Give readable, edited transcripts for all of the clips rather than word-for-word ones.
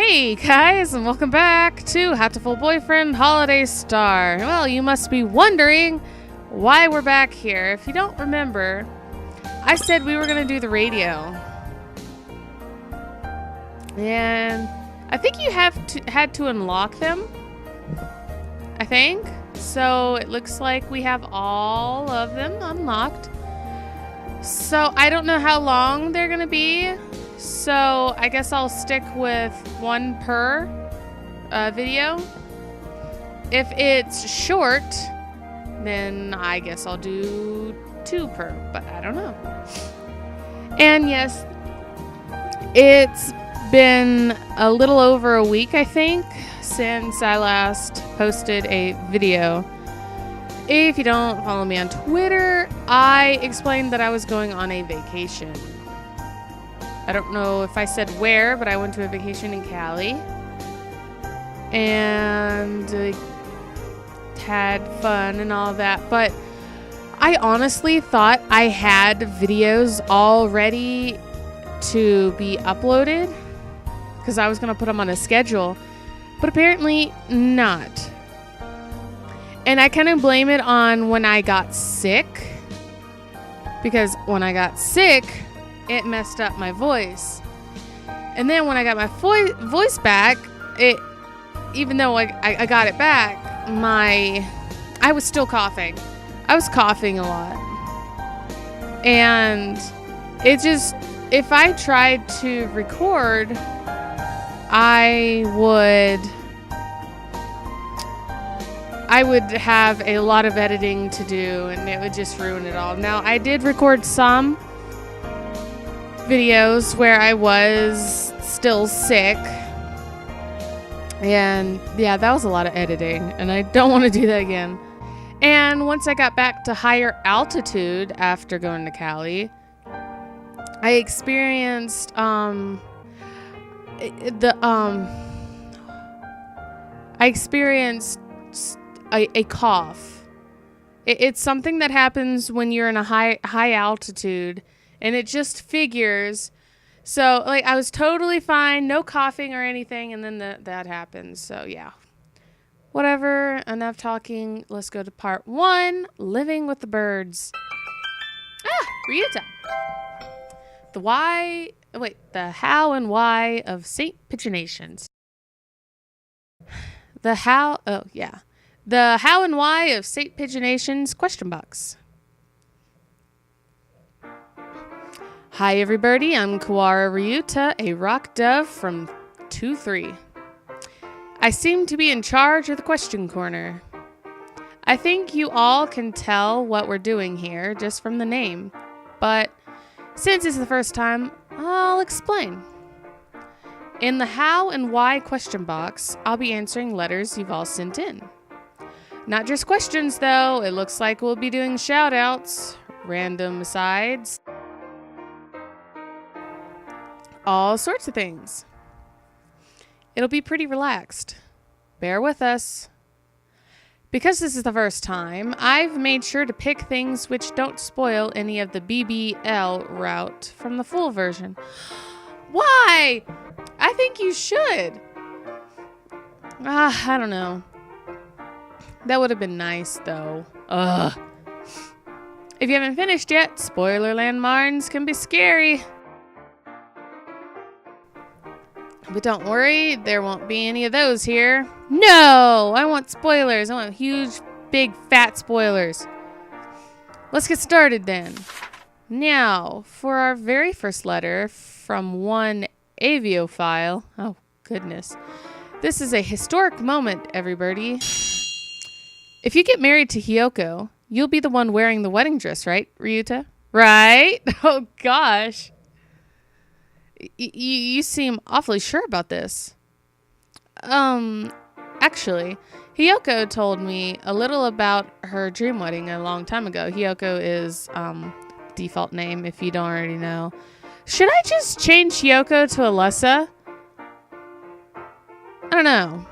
Hey guys, and welcome back to Hatoful Boyfriend Holiday Star. Well, you must be wondering why we're back here. If you don't remember, I said we were going to do the radio. And I think you had to unlock them. I think. So it looks like we have all of them unlocked. So I don't know how long they're going to be. So I guess I'll stick with one per video. If it's short, then I guess I'll do 2 per, but I don't know. And yes, it's been a little over a week, I think, since I last posted a video. If you don't follow me on Twitter, I explained that I was going on a vacation. I don't know if I said where, but I went to a vacation in Cali and had fun and all that. But I honestly thought I had videos all ready to be uploaded because I was going to put them on a schedule, but apparently not. And I kind of blame it on when I got sick, because when I got sick, it messed up my voice. And then when I got my voice back, even though I got it back, I was still coughing. I was coughing a lot. And it just, if I tried to record, I would have a lot of editing to do, and it would just ruin it all. Now, I did record some videos where I was still sick, and yeah, that was a lot of editing, and I don't want to do that again. And once I got back to higher altitude after going to Cali, I experienced I experienced a cough. It's something that happens when you're in a high altitude, and it just figures. So, like, I was totally fine, no coughing or anything, and then that happens. So, yeah. Whatever, enough talking. Let's go to part 1, living with the birds. Ryuta. The how and why of St. Pigeonations. The how and why of St. Pigeonations question box. Hi everybody, I'm Kawara Ryuta, a rock dove from 2-3. I seem to be in charge of the question corner. I think you all can tell what we're doing here just from the name, but since it's the first time, I'll explain. In the how and why question box, I'll be answering letters you've all sent in. Not just questions though, it looks like we'll be doing shout outs, random asides, all sorts of things. It'll be pretty relaxed. Bear with us. Because this is the first time, I've made sure to pick things which don't spoil any of the BBL route from the full version. Why? I think you should. I don't know. That would have been nice, though. Ugh. If you haven't finished yet, Spoilerland Marns can be scary. But don't worry, there won't be any of those here. No! I want spoilers. I want huge, big, fat spoilers. Let's get started then. Now, for our very first letter from one aviophile. Oh, goodness. This is a historic moment, everybody. If you get married to Hiyoko, you'll be the one wearing the wedding dress, right, Ryuta? Right? Oh, gosh. You seem awfully sure about this. Actually, Hiyoko told me a little about her dream wedding a long time ago. Hiyoko is, default name, if you don't already know. Should I just change Hiyoko to Alessa? I don't know.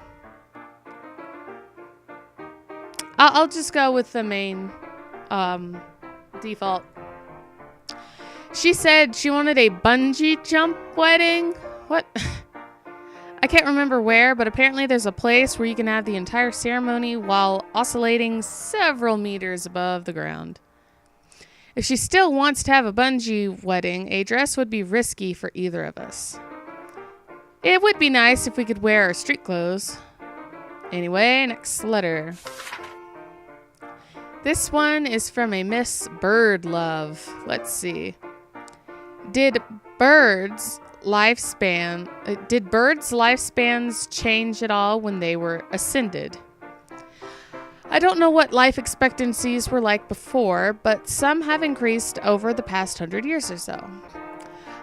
I'll just go with the main, default. She said she wanted a bungee jump wedding. What? I can't remember where, but apparently there's a place where you can have the entire ceremony while oscillating several meters above the ground. If she still wants to have a bungee wedding, a dress would be risky for either of us. It would be nice if we could wear our street clothes. Anyway, next letter. This one is from a Miss Bird Love. Let's see. Did birds' lifespans change at all when they were ascended? I don't know what life expectancies were like before, but some have increased over the past 100 years or so.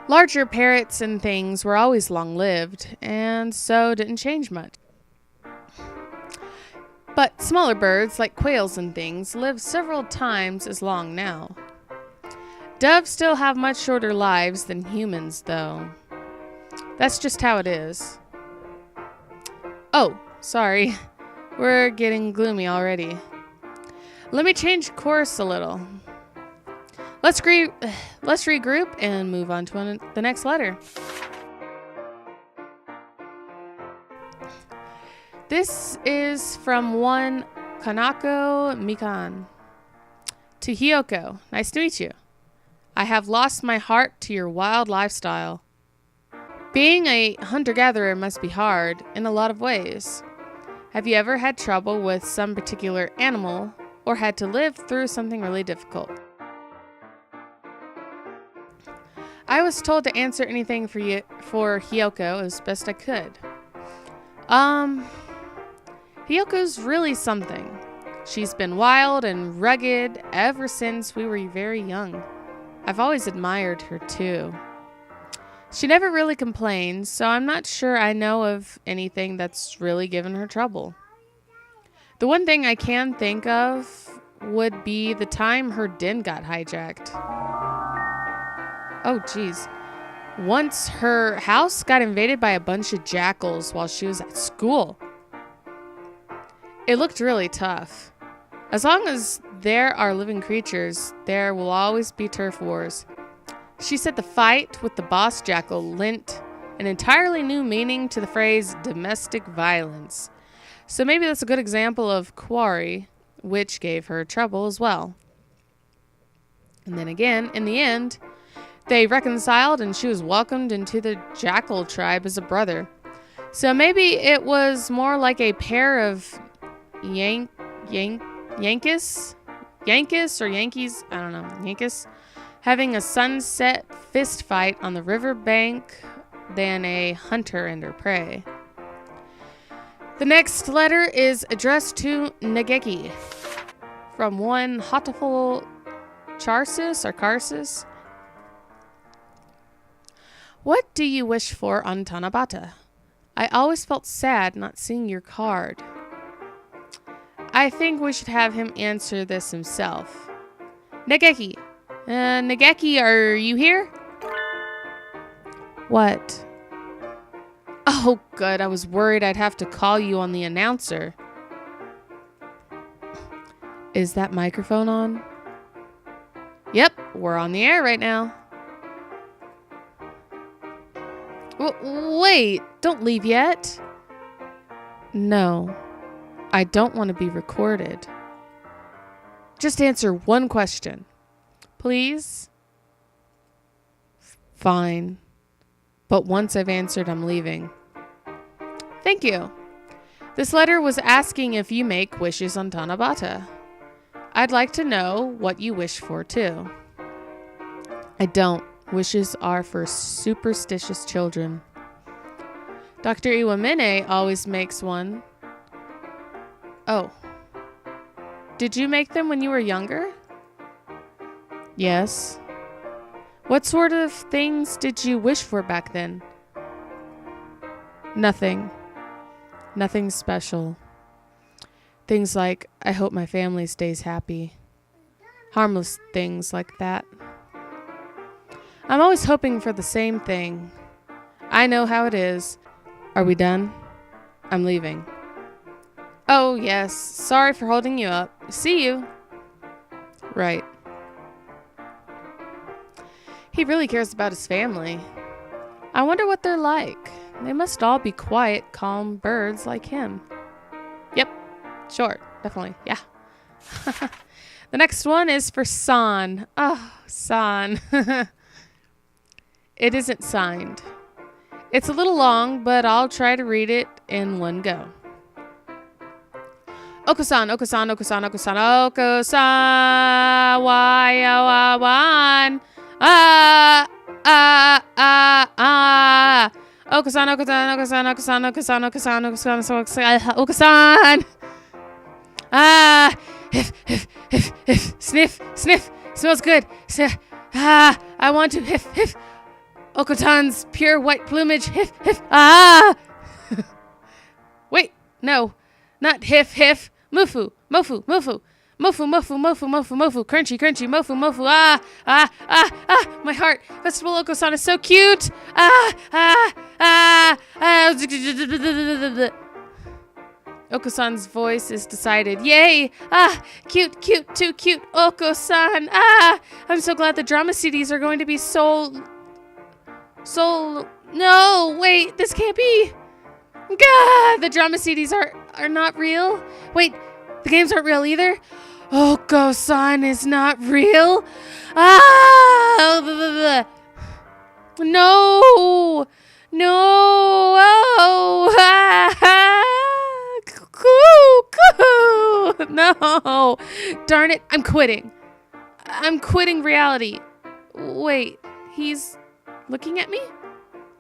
Larger parrots and things were always long-lived, and so didn't change much. But smaller birds, like quails and things, live several times as long now. Doves still have much shorter lives than humans, though. That's just how it is. Oh, sorry. We're getting gloomy already. Let me change course a little. Let's regroup and move on to the next letter. This is from one Kanako Mikan. To Hiyoko, nice to meet you. I have lost my heart to your wild lifestyle. Being a hunter-gatherer must be hard in a lot of ways. Have you ever had trouble with some particular animal or had to live through something really difficult? I was told to answer anything for Hiyoko as best I could. Hiyoko's really something. She's been wild and rugged ever since we were very young. I've always admired her too. She never really complains, so I'm not sure I know of anything that's really given her trouble. The one thing I can think of would be the time her den got hijacked. Oh, geez. Once her house got invaded by a bunch of jackals while she was at school. It looked really tough. As long as there are living creatures, there will always be turf wars. She said the fight with the boss jackal lent an entirely new meaning to the phrase domestic violence. So maybe that's a good example of quarry, which gave her trouble as well. And then again, in the end, they reconciled and she was welcomed into the jackal tribe as a brother. So maybe it was more like a pair of Yankees, having a sunset fist fight on the riverbank than a hunter and her prey. The next letter is addressed to Nageki from one Hatoful Karsus. What do you wish for on Tanabata? I always felt sad not seeing your card. I think we should have him answer this himself. Nageki. Nageki, are you here? What? Oh, good. I was worried I'd have to call you on the announcer. Is that microphone on? Yep, we're on the air right now. Wait, don't leave yet. No, I don't want to be recorded. Just answer one question. Please? Fine. But once I've answered, I'm leaving. Thank you. This letter was asking if you make wishes on Tanabata. I'd like to know what you wish for, too. I don't. Wishes are for superstitious children. Dr. Iwamine always makes one. Oh. Did you make them when you were younger? Yes. What sort of things did you wish for back then? Nothing. Nothing special. Things like, I hope my family stays happy. Harmless things like that. I'm always hoping for the same thing. I know how it is. Are we done? I'm leaving. Oh, yes. Sorry for holding you up. See you. Right. He really cares about his family. I wonder what they're like. They must all be quiet, calm birds like him. Yep, short, definitely, yeah. The next one is for San. Oh, San. It isn't signed. It's a little long, but I'll try to read it in one go. Oko-san, Oko-san, Oko-san, Oko-san, Oko-san, why-ah-wah-wan, ah. Oko-san, Oko-san, Oko-san, Oko-san, Oko-san, Oko-san, Oko-san, Oko-san. Hiff, sniff, smells good. I want to hiff. Okotan's pure white plumage, hiff, Wait, no, not hiff, mufu, crunchy, mofu, my heart, Festival Oko-san is so cute, Oko-san's voice is decided. Yay! Cute, too cute, Oko-san. I'm so glad the drama CDs are going to be sold. No, wait, this can't be. God, the drama CDs are not real. Wait, the games aren't real either. Oko-san is not real. No. No. Darn it, I'm quitting. I'm quitting reality. Wait, he's looking at me?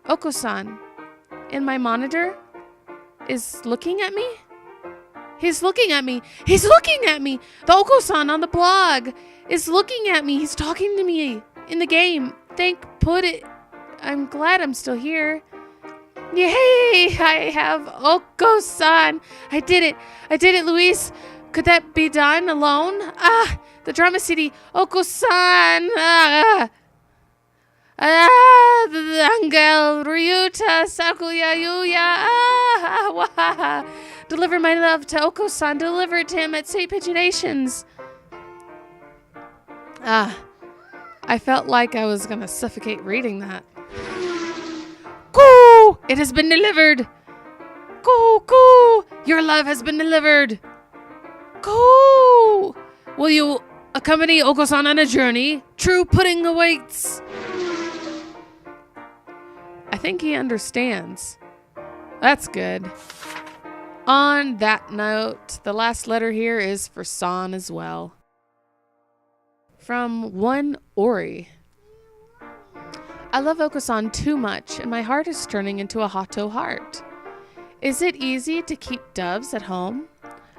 Oko-san, in my monitor, is looking at me? He's looking at me. The Oko-san on the blog is looking at me. He's talking to me in the game. I'm glad I'm still here. Yay! I have Oko-san. I did it, Luis. Could that be done alone? The drama CD. Oko-san. Angel, Ryuta, Sakuya, Yuya. Deliver my love to Oko-san. Deliver it to him at St. Pigeonations. I felt like I was going to suffocate reading that. Coo! It has been delivered. Coo! Your love has been delivered. Coo! Will you accompany Oko-san on a journey? True pudding awaits. I think he understands. That's good. On that note, the last letter here is for San as well. From one Ori. I love Oko-san too much, and my heart is turning into a Hato heart. Is it easy to keep doves at home?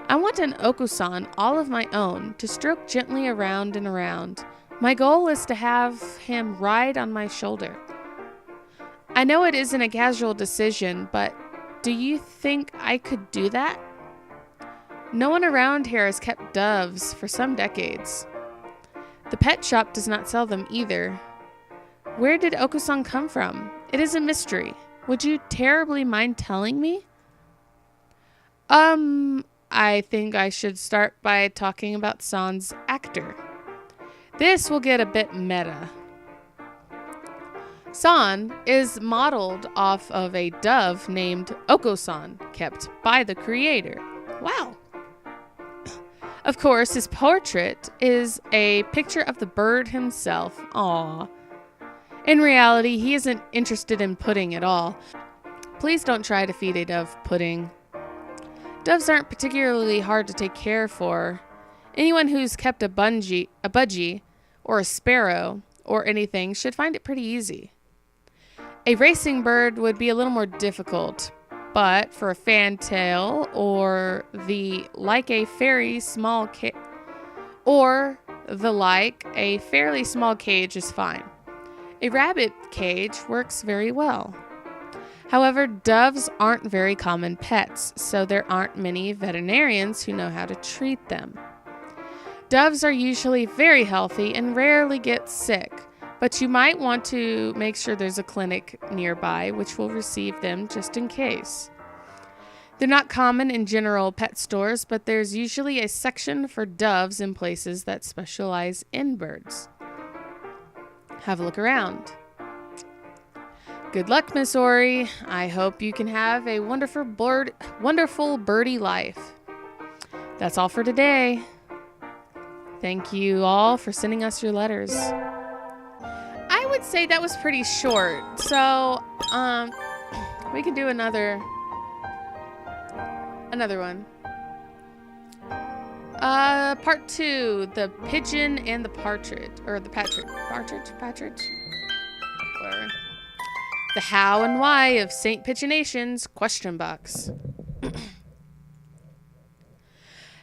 I want an Oko-san all of my own to stroke gently around and around. My goal is to have him ride on my shoulder. I know it isn't a casual decision, but do you think I could do that? No one around here has kept doves for some decades. The pet shop does not sell them either. Where did Oko-san come from? It is a mystery. Would you terribly mind telling me? I think I should start by talking about San's actor. This will get a bit meta. San is modeled off of a dove named Oko-san, kept by the creator. Wow. Of course, his portrait is a picture of the bird himself. Aww. In reality, he isn't interested in pudding at all. Please don't try to feed a dove pudding. Doves aren't particularly hard to take care for. Anyone who's kept a budgie, or a sparrow, or anything should find it pretty easy. A racing bird would be a little more difficult, but for a fantail or a fairly small cage is fine. A rabbit cage works very well. However, doves aren't very common pets, so there aren't many veterinarians who know how to treat them. Doves are usually very healthy and rarely get sick, but you might want to make sure there's a clinic nearby which will receive them just in case. They're not common in general pet stores, but there's usually a section for doves in places that specialize in birds. Have a look around. Good luck, Miss Ori. I hope you can have a wonderful birdie life. That's all for today. Thank you all for sending us your letters. I would say that was pretty short. So, we can do another one. Part 2, the pigeon and the partridge, or the partridge, whatever. The how and why of St. Pigeonation's question box.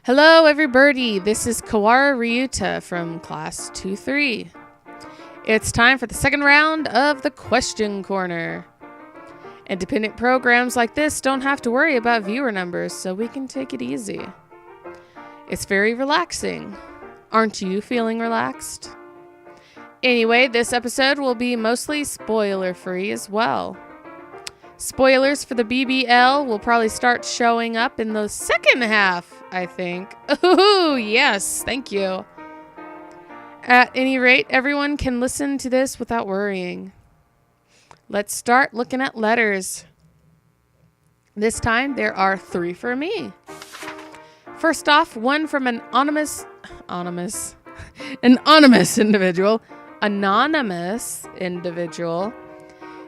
Hello, everybody. This is Kawara Ryuta from Class 2-3. It's time for the second round of the Question Corner. Independent programs like this don't have to worry about viewer numbers, so we can take it easy. It's very relaxing. Aren't you feeling relaxed? Anyway, this episode will be mostly spoiler-free as well. Spoilers for the BBL will probably start showing up in the second half, I think. Ooh, yes, thank you. At any rate, everyone can listen to this without worrying. Let's start looking at letters. This time, there are 3 for me. First off, one from an anonymous individual.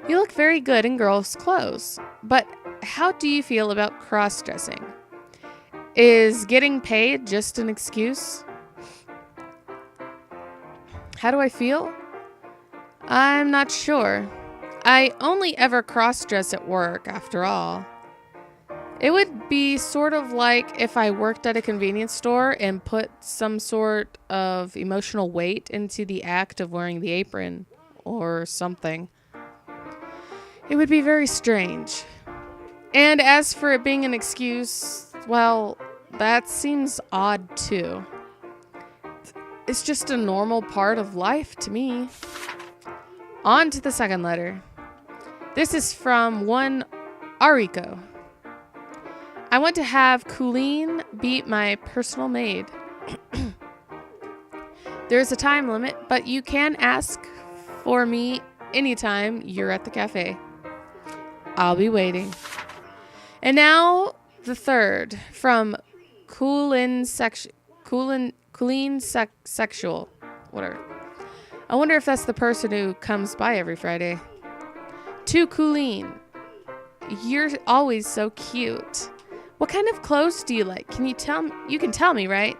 You look very good in girls' clothes, but how do you feel about cross-dressing? Is getting paid just an excuse? How do I feel? I'm not sure. I only ever cross-dress at work, after all. It would be sort of like if I worked at a convenience store and put some sort of emotional weight into the act of wearing the apron or something. It would be very strange. And as for it being an excuse, well, that seems odd too. It's just a normal part of life to me. On to the second letter. This is from one Ariko. I want to have Colleen be my personal maid. There's a time limit, but you can ask for me anytime you're at the cafe. I'll be waiting. And now the third from Colleen Sexual. Whatever. I wonder if that's the person who comes by every Friday. To Colleen. You're always so cute. What kind of clothes do you like? Can you tell me? You can tell me, right?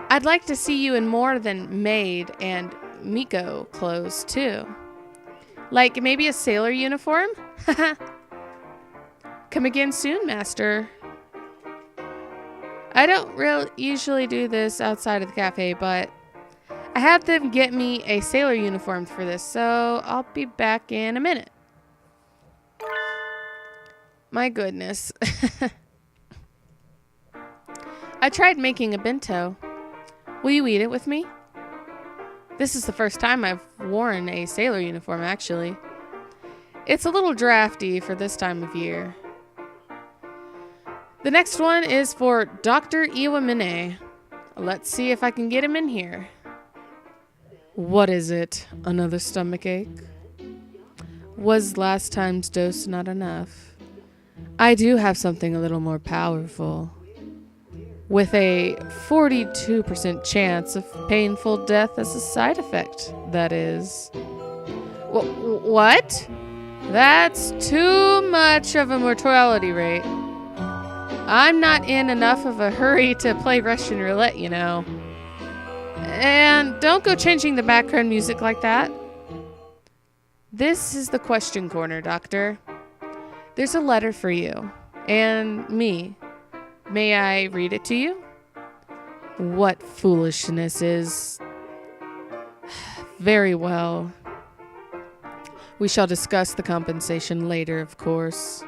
I'd like to see you in more than maid and Miko clothes, too. Like maybe a sailor uniform? Come again soon, master. I don't usually do this outside of the cafe, but I had them get me a sailor uniform for this, so I'll be back in a minute. My goodness. I tried making a bento. Will you eat it with me? This is the first time I've worn a sailor uniform, actually. It's a little drafty for this time of year. The next one is for Dr. Iwamine. Let's see if I can get him in here. What is it? Another stomachache? Was last time's dose not enough? I do have something a little more powerful. With a 42% chance of painful death as a side effect, that is. What? That's too much of a mortality rate. I'm not in enough of a hurry to play Russian roulette, you know. And don't go changing the background music like that. This is the question corner, Doctor. There's a letter for you and me. May I read it to you? What foolishness is. Very well. We shall discuss the compensation later, of course.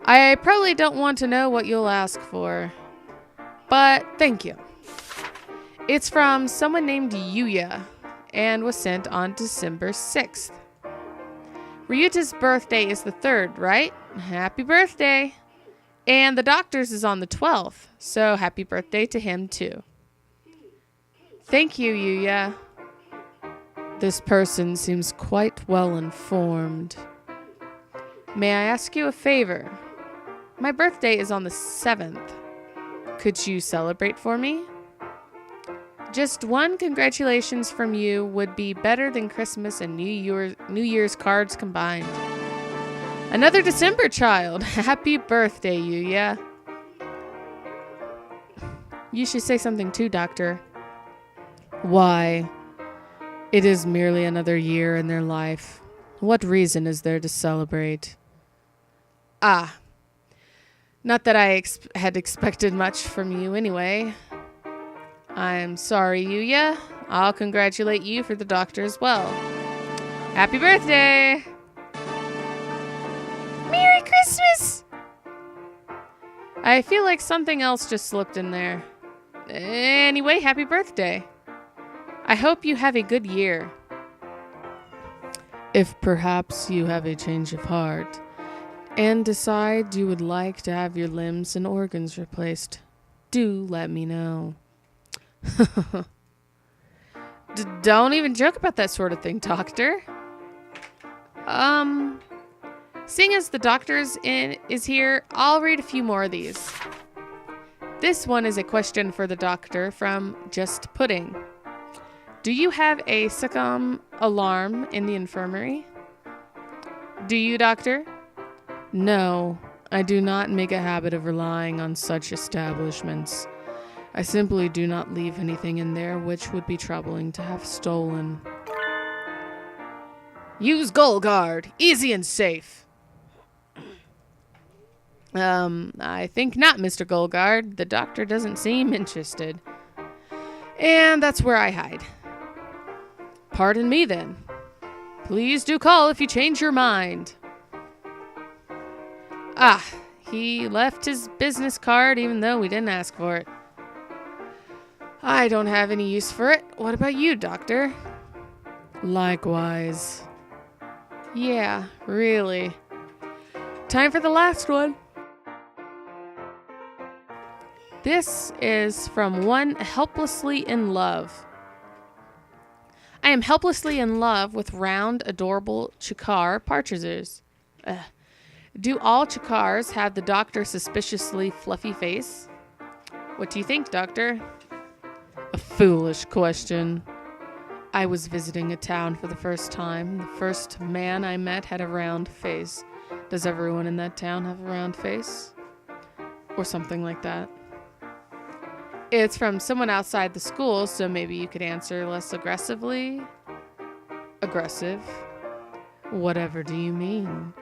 I probably don't want to know what you'll ask for, but thank you. It's from someone named Yuya and was sent on December 6th. Ryuta's birthday is the 3rd, right? Happy birthday. And the doctor's is on the 12th, so happy birthday to him too. Thank you, Yuya. This person seems quite well informed. May I ask you a favor? My birthday is on the 7th. Could you celebrate for me? Just one congratulations from you would be better than Christmas and New Year's cards combined. Another December child. Happy birthday, Yuya. You should say something too, Doctor. Why? It is merely another year in their life. What reason is there to celebrate? Ah. Not that I had expected much from you anyway. I'm sorry, Yuya. I'll congratulate you for the doctor as well. Happy birthday! Merry Christmas! I feel like something else just slipped in there. Anyway, happy birthday. I hope you have a good year. If perhaps you have a change of heart and decide you would like to have your limbs and organs replaced, do let me know. Don't even joke about that sort of thing, Doctor. Seeing as the doctor is here, I'll read a few more of these. This one is a question for the doctor from Just Pudding. Do you have a SOCOM alarm in the infirmary? Do you, Doctor? No, I do not make a habit of relying on such establishments. I simply do not leave anything in there which would be troubling to have stolen. Use Goal Guard. Easy and safe. I think not, Mr. Goal Guard. The doctor doesn't seem interested. And that's where I hide. Pardon me, then. Please do call if you change your mind. Ah, he left his business card even though we didn't ask for it. I don't have any use for it. What about you, Doctor? Likewise. Yeah, really. Time for the last one. This is from one helplessly in love. I am helplessly in love with round, adorable Chikar partridges. Do all Chikars have the doctor suspiciously fluffy face? What do you think, Doctor? A foolish question. I was visiting a town for the first time. The first man I met had a round face. Does everyone in that town have a round face? Or something like that. It's from someone outside the school, so maybe you could answer less aggressively. Aggressive? Whatever do you mean?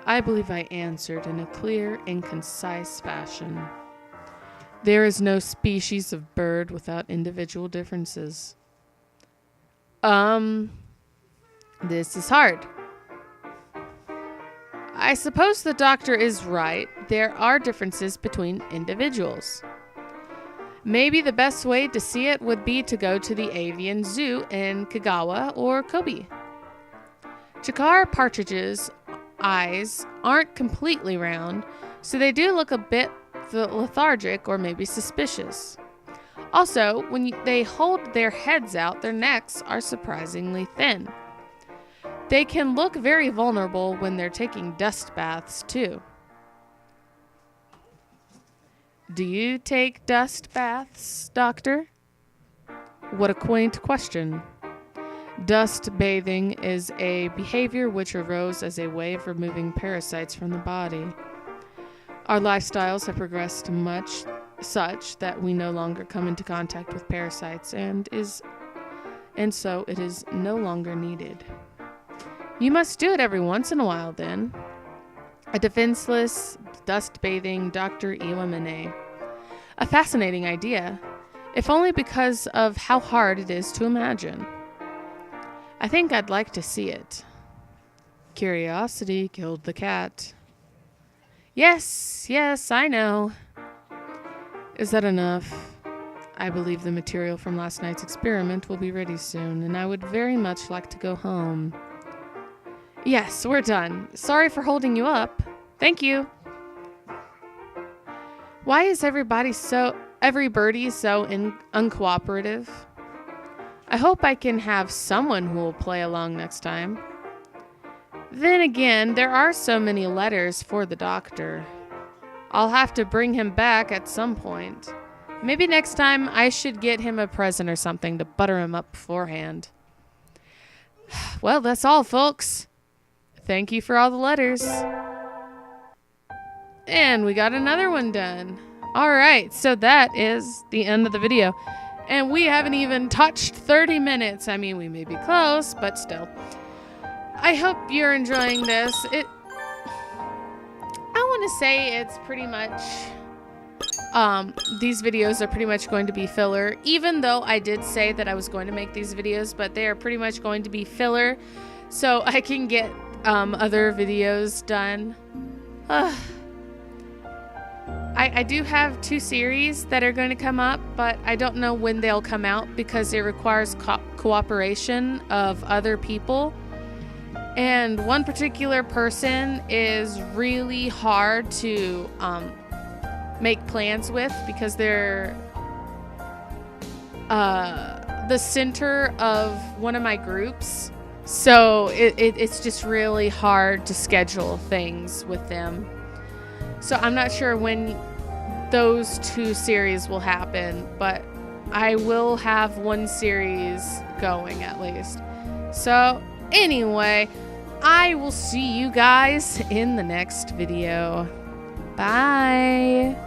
I believe I answered in a clear and concise fashion. There is no species of bird without individual differences. This is hard. I suppose the doctor is right. There are differences between individuals. Maybe the best way to see it would be to go to the avian zoo in Kagawa or Kobe. Chikar partridges' eyes aren't completely round, so they do look a bit lethargic or maybe suspicious. Also, when they hold their heads out, their necks are surprisingly thin. They can look very vulnerable when they're taking dust baths, too. Do you take dust baths, Doctor? What a quaint question. Dust bathing is a behavior which arose as a way of removing parasites from the body. Our lifestyles have progressed much such that we no longer come into contact with parasites and so it is no longer needed. You must do it every once in a while, then. A defenseless, dust-bathing Dr. Iwamine. A fascinating idea, if only because of how hard it is to imagine. I think I'd like to see it. Curiosity killed the cat. Yes, I know. Is that enough? I believe the material from last night's experiment will be ready soon, and I would very much like to go home. Yes, we're done. Sorry for holding you up. Thank you. Why is everybody so uncooperative? I hope I can have someone who will play along next time. Then again, there are so many letters for the doctor. I'll have to bring him back at some point. Maybe next time I should get him a present or something to butter him up beforehand. Well, that's all, folks. Thank you for all the letters. And we got another one done. All right, so that is the end of the video. And we haven't even touched 30 minutes. I mean, we may be close, but still. I hope you're enjoying this. I want to say it's pretty much... these videos are pretty much going to be filler, even though I did say that I was going to make these videos, but they are pretty much going to be filler so I can get other videos done. I do have 2 series that are going to come up, but I don't know when they'll come out because it requires cooperation of other people. And one particular person is really hard to make plans with because they're the center of one of my groups. So it's just really hard to schedule things with them. So I'm not sure when those 2 series will happen, but I will have 1 series going at least. So anyway, I will see you guys in the next video. Bye.